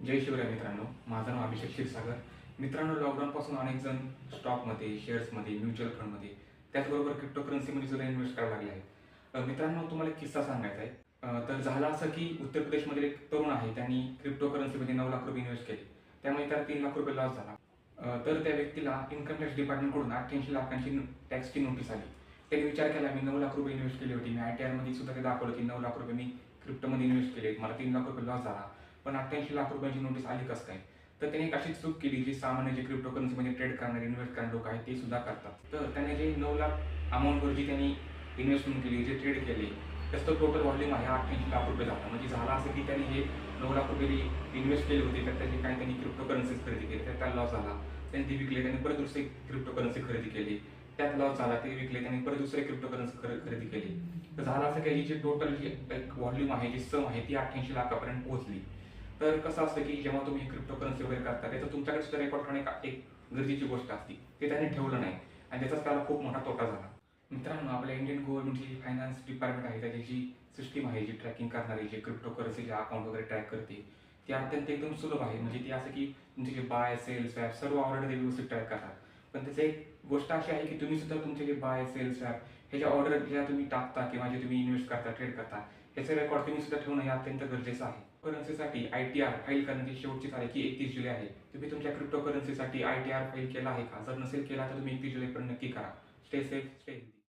जय शिवराय मित्रांनो, माझं नाव अभिषेक क्षीरसागर. मित्रांनो, लॉकडाऊनपासून अनेक जण स्टॉकमध्ये, शेअर्समध्ये, म्युच्युअल फंडमध्ये, त्याचबरोबर क्रिप्टोकरन्सीमध्ये सुद्धा इन्व्हेस्ट करायला लागले आहेत. मित्रांनो, तुम्हाला एक किस्सा सांगायचा आहे. तर झालं असं की उत्तर प्रदेशमधील एक तरुण आहे, त्यांनी क्रिप्टोकरन्सीमध्ये 9 लाख रुपये इन्व्हेस्ट केले. त्यामुळे त्याला 3 लाख रुपये लॉस झाला. तर त्या व्यक्तीला इन्कम टॅक्स डिपार्टमेंटकडून 88 लाखांची टॅक्सची नोटीस आली. त्याने विचार केला, मी 9 लाख रुपये इन्व्हेस्ट केली होती. मी ITR सुद्धा ते दाखवलं की 9 लाख रुपये मी क्रिप्टोमध्ये इन्व्हेस्ट केले, मला 3 लाख रुपये लॉस झाला. पण 88 लाख रुपयांची नोटीस आली कसं काय? तर त्याने एक अशी चूक केली जी सामान्य जे क्रिप्टोकरन्सीमध्ये ट्रेड करणारे, इन्व्हेस्ट करणारे लोक आहेत ते सुद्धा करतात. तर त्याने जे 9 लाख अमाऊंटवर जी त्यांनी इन्व्हेस्टमेंट केली, जे ट्रेड केले, त्याचं टोटल व्हॉल्यूम आहे 88 लाख रुपये झाला. म्हणजे झालं असं की त्याने जे 9 लाख रुपये इन्व्हेस्ट केले होते, तर त्याचे काही त्यांनी क्रिप्टोकरन्सीज खरेदी केली, तर त्याला लॉस झाला. त्यांनी ती विकले, त्यांनी परत दुसरी क्रिप्टोकरन्सी खरेदी केली, त्यात लॉस झाला, ते विकले, त्यांनी परत दुसरे क्रिप्टोकरन्सी खरेदी केली. तर झालं असं की जी टोटल जी व्हॉल्यूम आहे, जी सम आहे, ती 88 लाखापर्यंत पोहोचली. तर कसं असतं की जेव्हा तुम्ही क्रिप्टोकरन्सी वगैरे करता, त्याचं तुमच्याकडे सुद्धा रेकॉर्ड ठेवणे एक गरजेची गोष्ट असते. ते त्याने ठेवलं नाही आणि त्याचाच त्याला खूप मोठा तोटा झाला. मित्रांनो, आपल्या इंडियन गव्हर्नमेंटची जी फायनान्स डिपार्टमेंट आहे, त्याची जी सिस्टीम आहे, जी ट्रॅकिंग करणारी, जे क्रिप्टोकरन्सीचे अकाउंट वगैरे ट्रॅक करते, ती अत्यंत एकदम सुलभ आहे. म्हणजे ती असं की तुमचे जे बाय, सेल, स्वॅप सर्व ऑर्डर ते व्यवस्थित ट्रॅक करतात. पण त्याची एक गोष्ट अशी आहे की तुम्ही सुद्धा तुमचे जे बाय, सेल, स्वॅप ह्याच्या ऑर्डर ज्या तुम्ही टाकता किंवा जे तुम्ही इन्व्हेस्ट करता, ट्रेड करता, ह्याचे रेकॉर्ड तुम्ही सुद्धा ठेवणं हे अत्यंत गरजेचं आहे. करन्सीसाठी ITR फाईल करण्याची शेवटची तारीख ही 31 जुलै आहे. तुम्ही तुमच्या क्रिप्टोकरन्सीसाठी ITR फाईल केला आहे का? जर नसेल केला तर तुम्ही 31 जुलैपर्यंत नक्की करा. Stay safe, stay healthy.